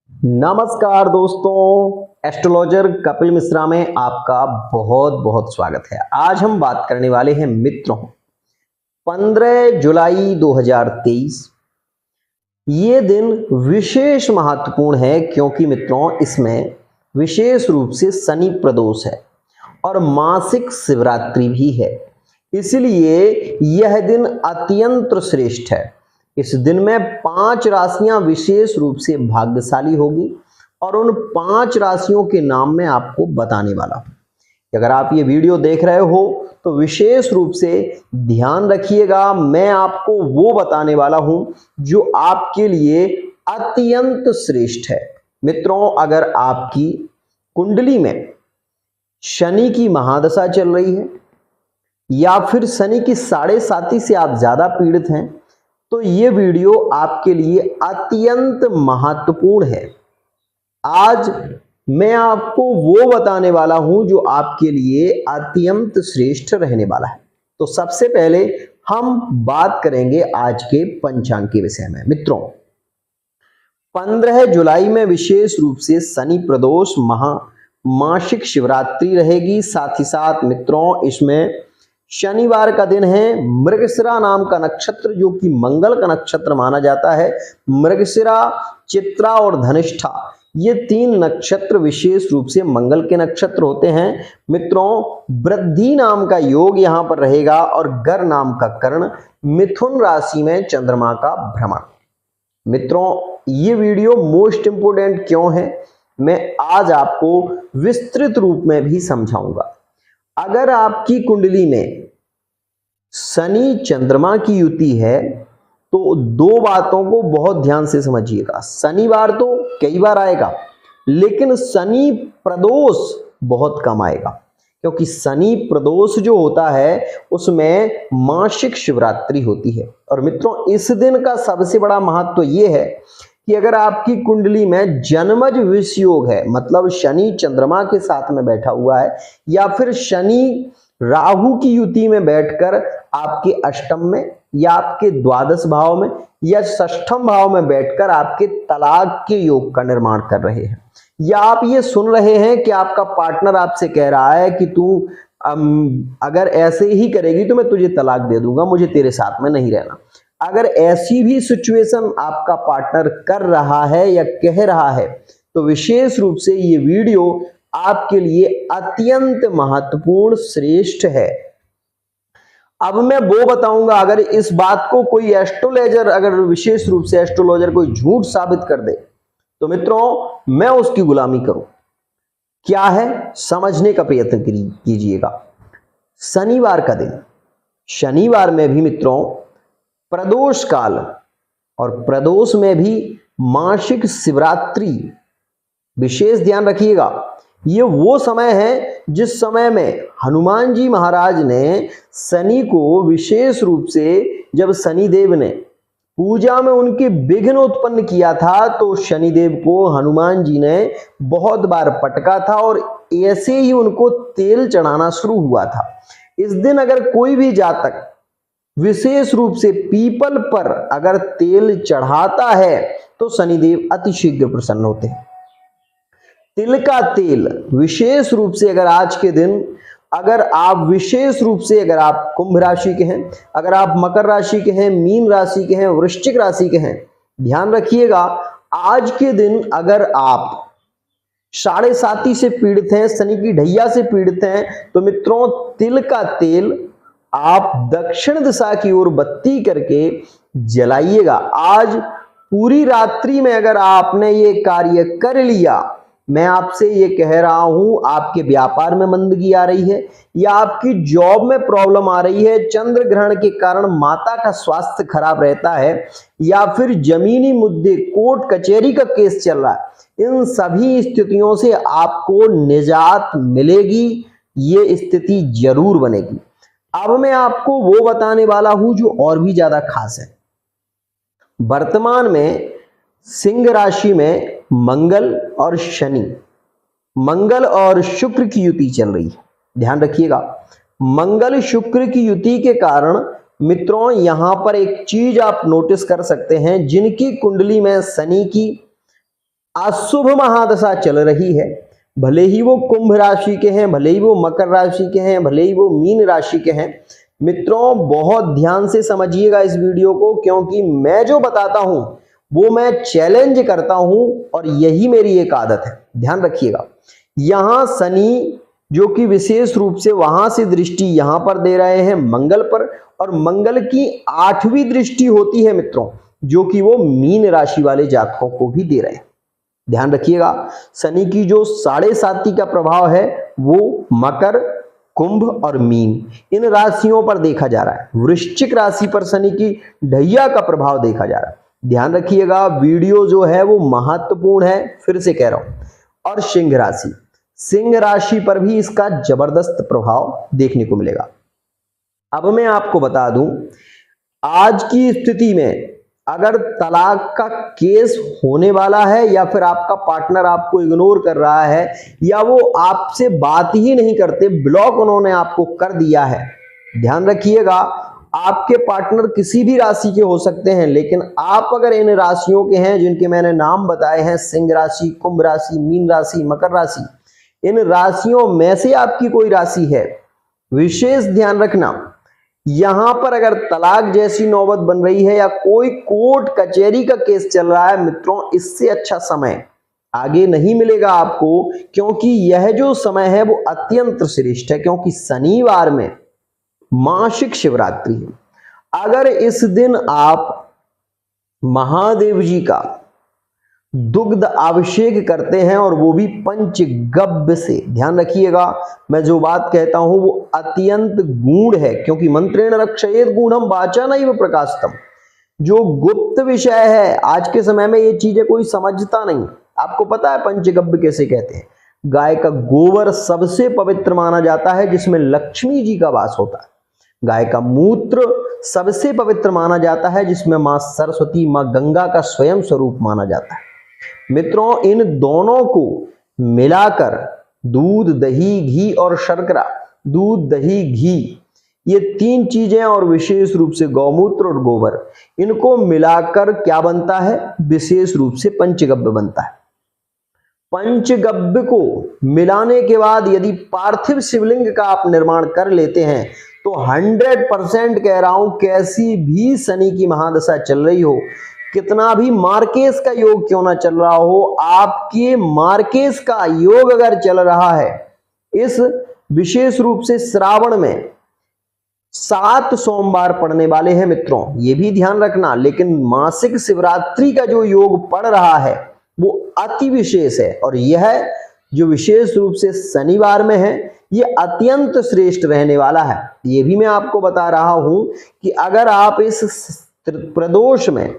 नमस्कार दोस्तों, एस्ट्रोलॉजर कपिल मिश्रा में आपका बहुत बहुत स्वागत है। आज हम बात करने वाले हैं मित्रों 15 जुलाई 2023। ये दिन विशेष महत्वपूर्ण है क्योंकि मित्रों इसमें विशेष रूप से शनि प्रदोष है और मासिक शिवरात्रि भी है, इसलिए यह दिन अत्यंत श्रेष्ठ है। इस दिन में 5 राशियां विशेष रूप से भाग्यशाली होगी और उन 5 राशियों के नाम मैं आपको बताने वाला हूं। अगर आप ये वीडियो देख रहे हो तो विशेष रूप से ध्यान रखिएगा, मैं आपको वो बताने वाला हूं जो आपके लिए अत्यंत श्रेष्ठ है। मित्रों, अगर आपकी कुंडली में शनि की महादशा चल रही है या फिर शनि की 7.5 से आप ज्यादा पीड़ित हैं तो ये वीडियो आपके लिए अत्यंत महत्वपूर्ण है। आज मैं आपको वो बताने वाला हूं जो आपके लिए अत्यंत श्रेष्ठ रहने वाला है। तो सबसे पहले हम बात करेंगे आज के पंचांग के विषय में। मित्रों, 15 जुलाई में विशेष रूप से शनि प्रदोष मासिक शिवरात्रि रहेगी। साथ ही साथ मित्रों इसमें शनिवार का दिन है। मृगशिरा नाम का नक्षत्र जो कि मंगल का नक्षत्र माना जाता है। मृगशिरा, चित्रा और धनिष्ठा ये 3 नक्षत्र विशेष रूप से मंगल के नक्षत्र होते हैं। मित्रों, वृद्धि नाम का योग यहां पर रहेगा और गर नाम का कर्ण, मिथुन राशि में चंद्रमा का भ्रमण। मित्रों, ये वीडियो मोस्ट इंपोर्टेंट क्यों है मैं आज आपको विस्तृत रूप में भी समझाऊंगा। अगर आपकी कुंडली में शनि चंद्रमा की युति है तो 2 बातों को बहुत ध्यान से समझिएगा। शनिवार तो कई बार आएगा लेकिन शनि प्रदोष बहुत कम आएगा, क्योंकि शनि प्रदोष जो होता है उसमें मासिक शिवरात्रि होती है। और मित्रों, इस दिन का सबसे बड़ा महत्व ये है कि अगर आपकी कुंडली में जन्मज विषयोग है, मतलब शनि चंद्रमा के साथ में बैठा हुआ है या फिर शनि राहु की युति में बैठकर आपके अष्टम में या आपके द्वादश भाव में या षष्ठम भाव में बैठकर आपके तलाक के योग का निर्माण कर रहे हैं, या आप ये सुन रहे हैं कि आपका पार्टनर आपसे कह रहा है कि तू अगर ऐसे ही करेगी तो मैं तुझे तलाक दे दूंगा, मुझे तेरे साथ में नहीं रहना। अगर ऐसी भी सिचुएशन आपका पार्टनर कर रहा है या कह रहा है तो विशेष रूप से ये वीडियो आपके लिए अत्यंत महत्वपूर्ण श्रेष्ठ है। अब मैं वो बताऊंगा, अगर इस बात को कोई एस्ट्रोलॉजर, अगर विशेष रूप से एस्ट्रोलॉजर कोई झूठ साबित कर दे तो मित्रों मैं उसकी गुलामी करूं। क्या है समझने का प्रयत्न कीजिएगा। शनिवार का दिन, शनिवार में भी मित्रों प्रदोष काल और प्रदोष में भी मासिक शिवरात्रि, विशेष ध्यान रखिएगा। ये वो समय है जिस समय में हनुमान जी महाराज ने शनि को विशेष रूप से, जब शनिदेव ने पूजा में उनके विघ्न उत्पन्न किया था तो शनिदेव को हनुमान जी ने बहुत बार पटका था और ऐसे ही उनको तेल चढ़ाना शुरू हुआ था। इस दिन अगर कोई भी जातक विशेष रूप से पीपल पर अगर तेल चढ़ाता है तो शनिदेव अतिशीघ्र प्रसन्न होते हैं। तिल का तेल विशेष रूप से, अगर आज के दिन अगर आप विशेष रूप से, अगर आप कुंभ राशि के हैं, अगर आप मकर राशि के हैं, मीन राशि के हैं, वृश्चिक राशि के हैं, ध्यान रखिएगा आज के दिन अगर आप 7.5 से पीड़ित हैं, शनि की ढैया से पीड़ित हैं तो मित्रों तिल का तेल आप दक्षिण दिशा की ओर बत्ती करके जलाइएगा। आज पूरी रात्रि में अगर आपने ये कार्य कर लिया, मैं आपसे ये कह रहा हूं, आपके व्यापार में मंदगी आ रही है या आपकी जॉब में प्रॉब्लम आ रही है, चंद्र ग्रहण के कारण माता का स्वास्थ्य खराब रहता है या फिर जमीनी मुद्दे, कोर्ट कचहरी का केस चल रहा है, इन सभी स्थितियों से आपको निजात मिलेगी। ये स्थिति जरूर बनेगी। अब मैं आपको वो बताने वाला हूं जो और भी ज्यादा खास है। वर्तमान में सिंह राशि में मंगल और शनि, मंगल और शुक्र की युति चल रही है। ध्यान रखिएगा, मंगल शुक्र की युति के कारण मित्रों यहां पर एक चीज आप नोटिस कर सकते हैं, जिनकी कुंडली में शनि की अशुभ महादशा चल रही है, भले ही वो कुंभ राशि के हैं, भले ही वो मकर राशि के हैं, भले ही वो मीन राशि के हैं। मित्रों बहुत ध्यान से समझिएगा इस वीडियो को, क्योंकि मैं जो बताता हूं वो मैं चैलेंज करता हूं और यही मेरी एक आदत है। ध्यान रखिएगा, यहां शनि जो कि विशेष रूप से वहां से दृष्टि यहां पर दे रहे हैं मंगल पर, और मंगल की 8वीं दृष्टि होती है मित्रों, जो कि वो मीन राशि वाले जातकों को भी दे रहे हैं। ध्यान रखिएगा, शनि की जो 7.5 का प्रभाव है वो मकर, कुंभ और मीन इन राशियों पर देखा जा रहा है। वृश्चिक राशि पर शनि की ढैया का प्रभाव देखा जा रहा है। ध्यान रखिएगा, वीडियो जो है वो महत्वपूर्ण है, फिर से कह रहा हूं। और सिंह राशि पर भी इसका जबरदस्त प्रभाव देखने को मिलेगा। अब मैं आपको बता दूं, आज की स्थिति में अगर तलाक का केस होने वाला है, या फिर आपका पार्टनर आपको इग्नोर कर रहा है, या वो आपसे बात ही नहीं करते, ब्लॉक उन्होंने आपको कर दिया है। ध्यान रखिएगा, आपके पार्टनर किसी भी राशि के हो सकते हैं, लेकिन आप अगर इन राशियों के हैं जिनके मैंने नाम बताए हैं, सिंह राशि, कुंभ राशि, मीन राशि, मकर राशि, इन राशियों में से आपकी कोई राशि है, विशेष ध्यान रखना, यहां पर अगर तलाक जैसी नौबत बन रही है या कोई कोर्ट कचहरी का केस चल रहा है मित्रों, इससे अच्छा समय आगे नहीं मिलेगा आपको, क्योंकि यह जो समय है वो अत्यंत श्रेष्ठ है, क्योंकि शनिवार में मासिक शिवरात्रि है। अगर इस दिन आप महादेव जी का दुग्ध अभिषेक करते हैं, और वो भी पंचगव्य से, ध्यान रखिएगा मैं जो बात कहता हूं वो अत्यंत गूढ़ है, क्योंकि मंत्रेण रक्षयेत गूढ़म वाचानैव प्रकाशतम, जो गुप्त विषय है आज के समय में ये चीजें कोई समझता नहीं। आपको पता है पंचगव्य कैसे कहते हैं? गाय का गोबर सबसे पवित्र माना जाता है, जिसमें लक्ष्मी जी का वास होता है। गाय का मूत्र सबसे पवित्र माना जाता है, जिसमें मां सरस्वती, मां गंगा का स्वयं स्वरूप माना जाता है। मित्रों इन दोनों को मिलाकर दूध, दही, घी और शर्करा, दूध, दही, घी, ये 3 चीजें, और विशेष रूप से गौमूत्र और गोबर, इनको मिलाकर क्या बनता है? विशेष रूप से पंचगव्य बनता है। पंचगव्य को मिलाने के बाद यदि पार्थिव शिवलिंग का आप निर्माण कर लेते हैं तो 100% कह रहा हूं, कैसी भी शनि की महादशा चल रही हो, कितना भी मार्केस का योग क्यों ना चल रहा हो, आपके मार्केस का योग अगर चल रहा है, इस विशेष रूप से श्रावण में 7 सोमवार पड़ने वाले हैं मित्रों, ये भी ध्यान रखना। लेकिन मासिक शिवरात्रि का जो योग पड़ रहा है वो अति विशेष है, और यह जो विशेष रूप से शनिवार में है ये अत्यंत श्रेष्ठ रहने वाला है। ये भी मैं आपको बता रहा हूं कि अगर आप इस प्रदोष में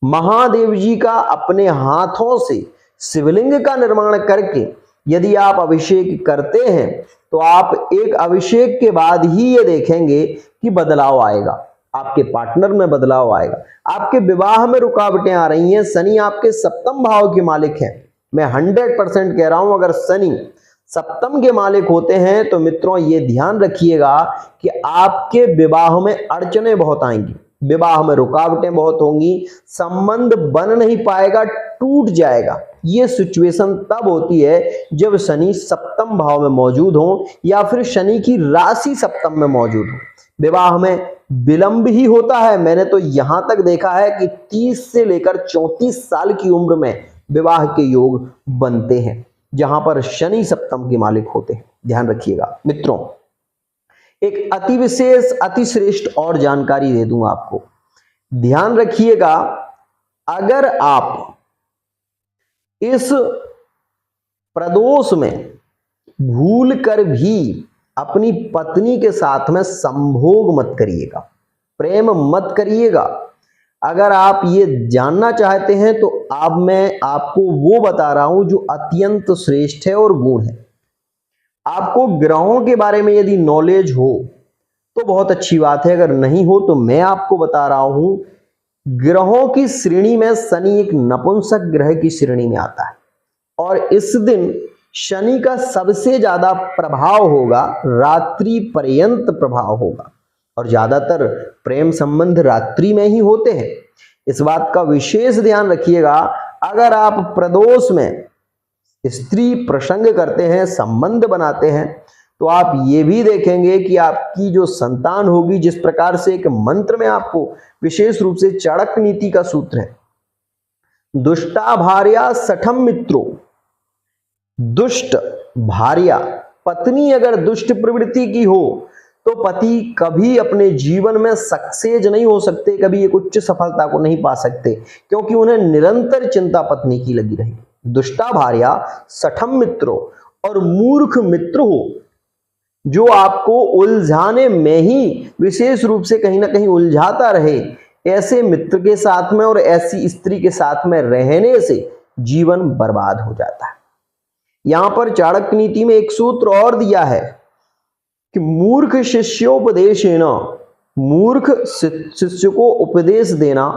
महादेव जी का अपने हाथों से शिवलिंग का निर्माण करके यदि आप अभिषेक करते हैं, तो आप एक अभिषेक के बाद ही ये देखेंगे कि बदलाव आएगा, आपके पार्टनर में बदलाव आएगा, आपके विवाह में रुकावटें आ रही हैं। शनि आपके 7म भाव के मालिक हैं। मैं 100% कह रहा हूं, अगर शनि 7म के मालिक होते हैं तो मित्रों ये ध्यान रखिएगा कि आपके विवाह में अड़चने बहुत आएंगी, विवाह में रुकावटें बहुत होंगी, संबंध बन नहीं पाएगा, टूट जाएगा। ये सिचुएशन तब होती है जब शनि 7म भाव में मौजूद हो, या फिर शनि की राशि 7म में मौजूद हो। विवाह में विलंब ही होता है। मैंने तो यहां तक देखा है कि 30 से लेकर 34 साल की उम्र में विवाह के योग बनते हैं, जहां पर शनि 7म के मालिक होते हैं। ध्यान रखिएगा मित्रों, एक अति विशेष, अति श्रेष्ठ और जानकारी दे दूं आपको। ध्यान रखिएगा, अगर आप इस प्रदोष में भूल कर भी अपनी पत्नी के साथ में संभोग मत करिएगा, प्रेम मत करिएगा। अगर आप ये जानना चाहते हैं तो अब मैं आपको वो बता रहा हूं जो अत्यंत श्रेष्ठ है और गुण है। आपको ग्रहों के बारे में यदि नॉलेज हो तो बहुत अच्छी बात है, अगर नहीं हो तो मैं आपको बता रहा हूं, ग्रहों की श्रेणी में शनि एक नपुंसक ग्रह की श्रेणी में आता है, और इस दिन शनि का सबसे ज्यादा प्रभाव होगा, रात्रि पर्यंत प्रभाव होगा, और ज्यादातर प्रेम संबंध रात्रि में ही होते हैं। इस बात का विशेष ध्यान रखिएगा। अगर आप प्रदोष में स्त्री प्रसंग करते हैं, संबंध बनाते हैं, तो आप ये भी देखेंगे कि आपकी जो संतान होगी, जिस प्रकार से एक मंत्र में आपको विशेष रूप से चाणक्य नीति का सूत्र है, दुष्टा भार्या सठम मित्रो, दुष्ट भार्या, पत्नी अगर दुष्ट प्रवृत्ति की हो तो पति कभी अपने जीवन में सक्सेस नहीं हो सकते, कभी एक उच्च सफलता को नहीं पा सकते, क्योंकि उन्हें निरंतर चिंता पत्नी की लगी रही। दुष्टा भार्या सठम मित्रो, और मूर्ख मित्र हो जो आपको उलझाने में ही विशेष रूप से कहीं ना कहीं उलझाता रहे, ऐसे मित्र के साथ में और ऐसी स्त्री के साथ में रहने से जीवन बर्बाद हो जाता है। यहां पर चाणक्य नीति में एक सूत्र और दिया है कि मूर्ख शिष्योपदेशेन, मूर्ख शिष्य को उपदेश देना,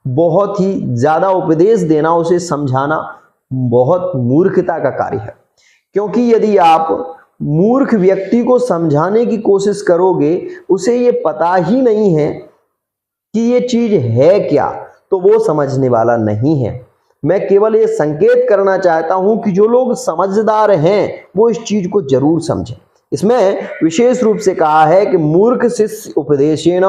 बहुत ही ज्यादा उपदेश देना, उसे समझाना बहुत मूर्खता का कार्य है। क्योंकि यदि आप मूर्ख व्यक्ति को समझाने की कोशिश करोगे, उसे ये पता ही नहीं है कि ये चीज है क्या, तो वो समझने वाला नहीं है। मैं केवल ये संकेत करना चाहता हूं कि जो लोग समझदार हैं वो इस चीज को जरूर समझें। इसमें विशेष रूप से कहा है कि मूर्ख शिष्य उपदेशेन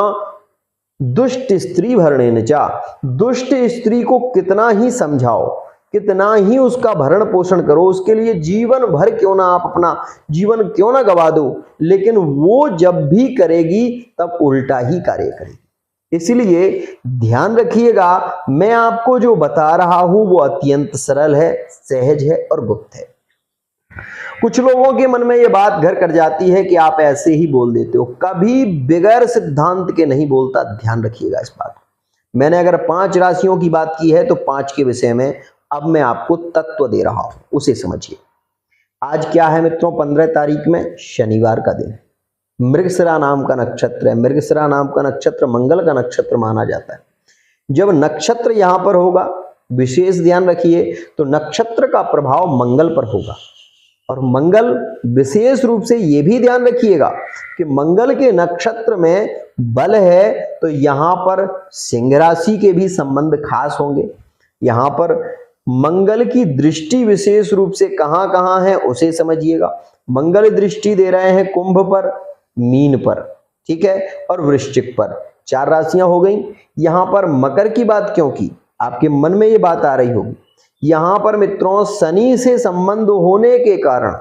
दुष्ट स्त्री भरणेन चा, दुष्ट स्त्री को कितना ही समझाओ, कितना ही उसका भरण पोषण करो, उसके लिए जीवन भर क्यों ना आप अपना जीवन क्यों ना गवा दो, लेकिन वो जब भी करेगी तब उल्टा ही कार्य करेगी। इसलिए ध्यान रखिएगा, मैं आपको जो बता रहा हूं वो अत्यंत सरल है, सहज है और गुप्त है। कुछ लोगों के मन में ये बात घर कर जाती है कि आप ऐसे ही बोल देते हो, कभी बगैर सिद्धांत के नहीं बोलता, ध्यान रखिएगा इस बात। मैंने अगर 5 राशियों की बात की है तो 5 के विषय में अब मैं आपको तत्व दे रहा हूं, उसे समझिए। आज क्या है मित्रों, 15 तारीख में शनिवार का दिन है, मृगशिरा नाम का नक्षत्र है। मृगशिरा नाम का नक्षत्र मंगल का नक्षत्र माना जाता है। जब नक्षत्र यहां पर होगा, विशेष ध्यान रखिए, तो नक्षत्र का प्रभाव मंगल पर होगा। और मंगल विशेष रूप से यह भी ध्यान रखिएगा कि मंगल के नक्षत्र में बल है, तो यहां पर सिंह राशि के भी संबंध खास होंगे। यहां पर मंगल की दृष्टि विशेष रूप से कहां कहां है उसे समझिएगा। मंगल दृष्टि दे रहे हैं कुंभ पर, मीन पर, ठीक है, और वृश्चिक पर। 4 राशियां हो गई। यहां पर मकर की बात क्यों की, आपके मन में ये बात आ रही होगी। यहां पर मित्रों शनि से संबंध होने के कारण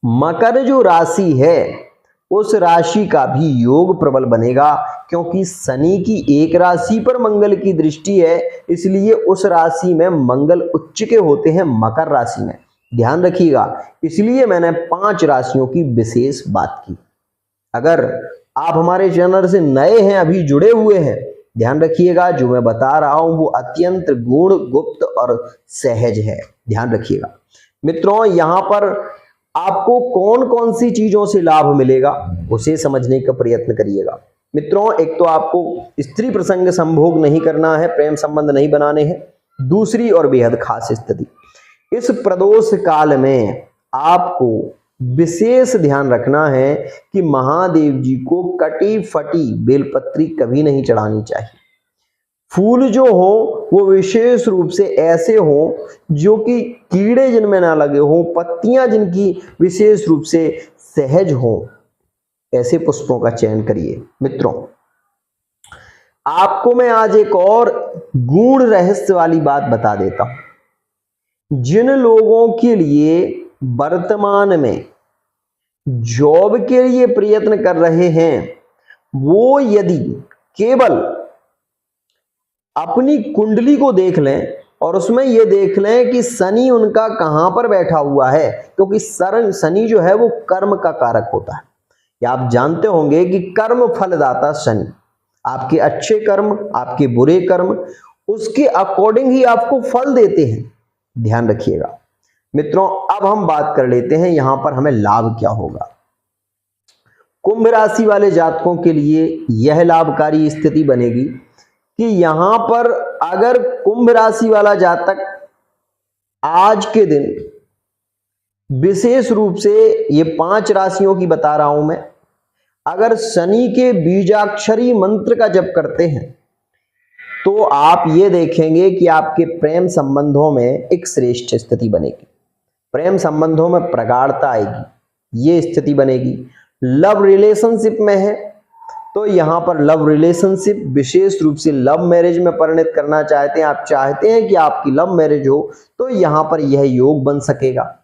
मकर जो राशि है उस राशि का भी योग प्रबल बनेगा, क्योंकि शनि की एक राशि पर मंगल की दृष्टि है, इसलिए उस राशि में मंगल उच्च के होते हैं, मकर राशि में, ध्यान रखिएगा। इसलिए मैंने 5 राशियों की विशेष बात की। अगर आप हमारे चैनल से नए हैं, अभी जुड़े हुए हैं, ध्यान रखिएगा जो मैं बता रहा हूं वो अत्यंत गुण गुप्त और सहज है, ध्यान रखिएगा। मित्रों यहां पर आपको कौन कौन सी चीजों से लाभ मिलेगा उसे समझने का प्रयत्न करिएगा। मित्रों एक तो आपको स्त्री प्रसंग संभोग नहीं करना है, प्रेम संबंध नहीं बनाने हैं। दूसरी और बेहद खास स्थिति, इस प्रदोष काल में आपको विशेष ध्यान रखना है कि महादेव जी को कटी फटी बेलपत्री कभी नहीं चढ़ानी चाहिए। फूल जो हो वो विशेष रूप से ऐसे हो जो कि कीड़े जिनमें ना लगे हो, पत्तियां जिनकी विशेष रूप से सहज हो, ऐसे पुष्पों का चयन करिए। मित्रों आपको मैं आज एक और गूढ़ रहस्य वाली बात बता देता हूं। जिन लोगों के लिए वर्तमान में जॉब के लिए प्रयत्न कर रहे हैं, वो यदि केवल अपनी कुंडली को देख लें और उसमें यह देख लें कि शनि उनका कहां पर बैठा हुआ है, क्योंकि शनि जो है वो कर्म का कारक होता है। या आप जानते होंगे कि कर्म फलदाता शनि, आपके अच्छे कर्म, आपके बुरे कर्म, उसके अकॉर्डिंग ही आपको फल देते हैं, ध्यान रखिएगा। मित्रों अब हम बात कर लेते हैं यहां पर हमें लाभ क्या होगा। कुंभ राशि वाले जातकों के लिए यह लाभकारी स्थिति बनेगी कि यहां पर अगर कुंभ राशि वाला जातक आज के दिन विशेष रूप से ये 5 राशियों की बता रहा हूं मैं, अगर शनि के बीजाक्षरी मंत्र का जप करते हैं तो आप ये देखेंगे कि आपके प्रेम संबंधों में एक श्रेष्ठ स्थिति बनेगी, प्रेम संबंधों में प्रगाढ़ता आएगी, ये स्थिति बनेगी। लव रिलेशनशिप में है तो यहाँ पर लव रिलेशनशिप विशेष रूप से लव मैरिज में परिणत करना चाहते हैं, आप चाहते हैं कि आपकी लव मैरिज हो, तो यहाँ पर यह योग बन सकेगा।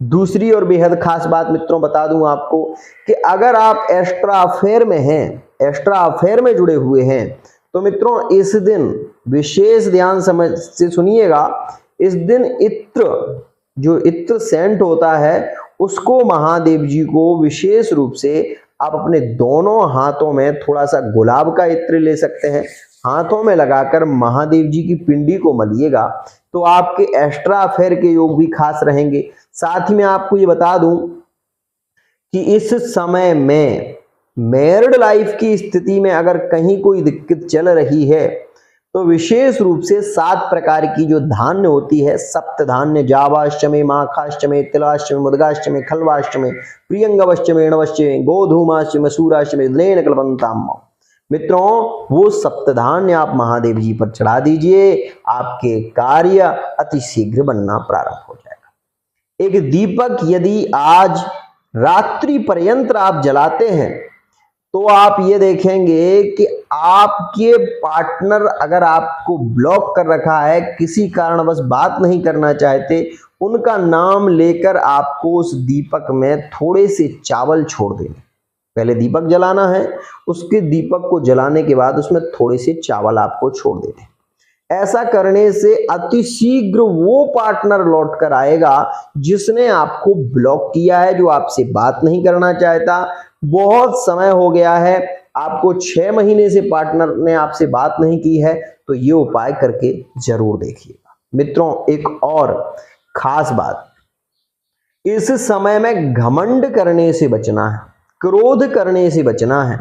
दूसरी और बेहद खास बात मित्रों बता दूं आपको कि अगर आप एक्स्ट्रा अफेयर में हैं, एक्स्ट्रा अफेयर में जुड़े हुए हैं, तो मित्रों इस दिन विशेष ध्यान समझ से सुनिएगा। इस दिन इत्र, जो इत्र सेंट होता है, उसको महादेव जी को विशेष रूप से आप अपने दोनों हाथों में थोड़ा सा गुलाब का इत्र ले सकते हैं, हाथों में लगाकर महादेव जी की पिंडी को मलिएगा, तो आपके एक्स्ट्रा अफेयर के योग भी खास रहेंगे। साथ ही मैं आपको ये बता दूं कि इस समय में मैरिड लाइफ की स्थिति में अगर कहीं कोई दिक्कत चल रही है तो विशेष रूप से 7 प्रकार की जो धान्य होती है, सप्त धान्य, जावाष्टमी, माखाष्टमी, तिलाष्टमी, मुदगाष्टमी, खलवाष्टमी, प्रियंगवष्टमी, णवष्टमी, गोधूमाष्टमी, सूराष्टमी, दिनेन कल्पन्ताम। मित्रों वो सप्तधान्य आप महादेव जी पर चढ़ा दीजिए, आपके कार्य अति शीघ्र बनना प्रारंभ हो जाएगा। एक दीपक यदि आज रात्रि पर्यंत आप जलाते हैं तो आप ये देखेंगे कि आपके पार्टनर अगर आपको ब्लॉक कर रखा है, किसी कारणवश बात नहीं करना चाहते, उनका नाम लेकर आपको उस दीपक में थोड़े से चावल छोड़ देने। पहले दीपक जलाना है, उसके दीपक को जलाने के बाद उसमें थोड़े से चावल आपको छोड़ देने। ऐसा करने से अति शीघ्र वो पार्टनर लौट कर आएगा जिसने आपको ब्लॉक किया है, जो आपसे बात नहीं करना चाहता। बहुत समय हो गया है, आपको 6 महीने से पार्टनर ने आपसे बात नहीं की है, तो ये उपाय करके जरूर देखिएगा। मित्रों एक और खास बात, इस समय में घमंड करने से बचना है, क्रोध करने से बचना है,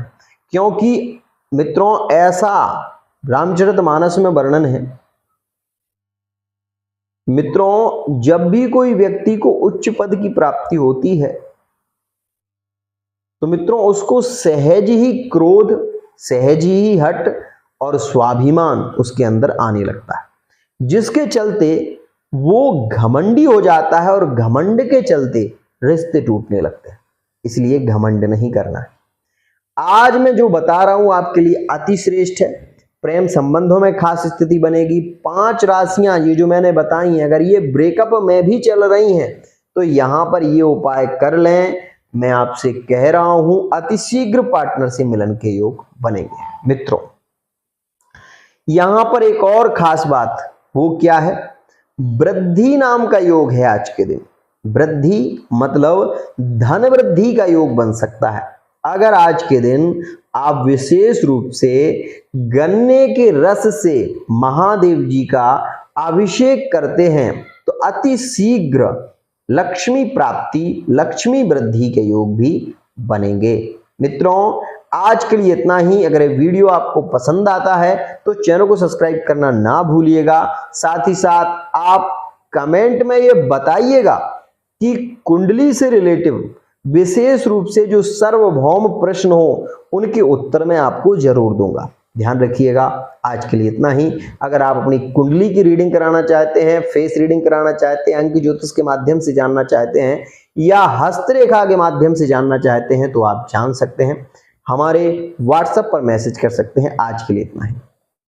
क्योंकि मित्रों ऐसा रामचरितमानस में वर्णन है। मित्रों जब भी कोई व्यक्ति को उच्च पद की प्राप्ति होती है तो मित्रों उसको सहज ही क्रोध, सहज ही हट और स्वाभिमान उसके अंदर आने लगता है, जिसके चलते वो घमंडी हो जाता है और घमंड के चलते रिश्ते टूटने लगते हैं। इसलिए घमंड नहीं करना है। आज मैं जो बता रहा हूं आपके लिए अति श्रेष्ठ है। प्रेम संबंधों में खास स्थिति बनेगी। 5 राशियां ये जो मैंने बताई हैं, अगर ये ब्रेकअप में भी चल रही हैं तो यहां पर ये उपाय कर लें। मैं आपसे कह रहा हूं अति शीघ्र पार्टनर से मिलन के योग बनेंगे। मित्रों यहां पर एक और खास बात, वो क्या है, वृद्धि नाम का योग है आज के दिन। वृद्धि मतलब धन वृद्धि का योग बन सकता है। अगर आज के दिन आप विशेष रूप से गन्ने के रस से महादेव जी का अभिषेक करते हैं तो अति शीघ्र लक्ष्मी प्राप्ति, लक्ष्मी वृद्धि के योग भी बनेंगे। मित्रों आज के लिए इतना ही। अगर ये वीडियो आपको पसंद आता है तो चैनल को सब्सक्राइब करना ना भूलिएगा। साथ ही साथ आप कमेंट में ये बताइएगा कि कुंडली से रिलेटिव विशेष रूप से जो सार्वभौम प्रश्न हो उनके उत्तर मैं आपको जरूर दूंगा। ध्यान रखिएगा। आज के लिए इतना ही। अगर आप अपनी कुंडली की रीडिंग कराना चाहते हैं, फेस रीडिंग कराना चाहते हैं, अंक ज्योतिष के माध्यम से जानना चाहते हैं या हस्तरेखा के माध्यम से जानना चाहते हैं तो आप जान सकते हैं। हमारे व्हाट्सएप पर मैसेज कर सकते हैं। आज के लिए इतना ही।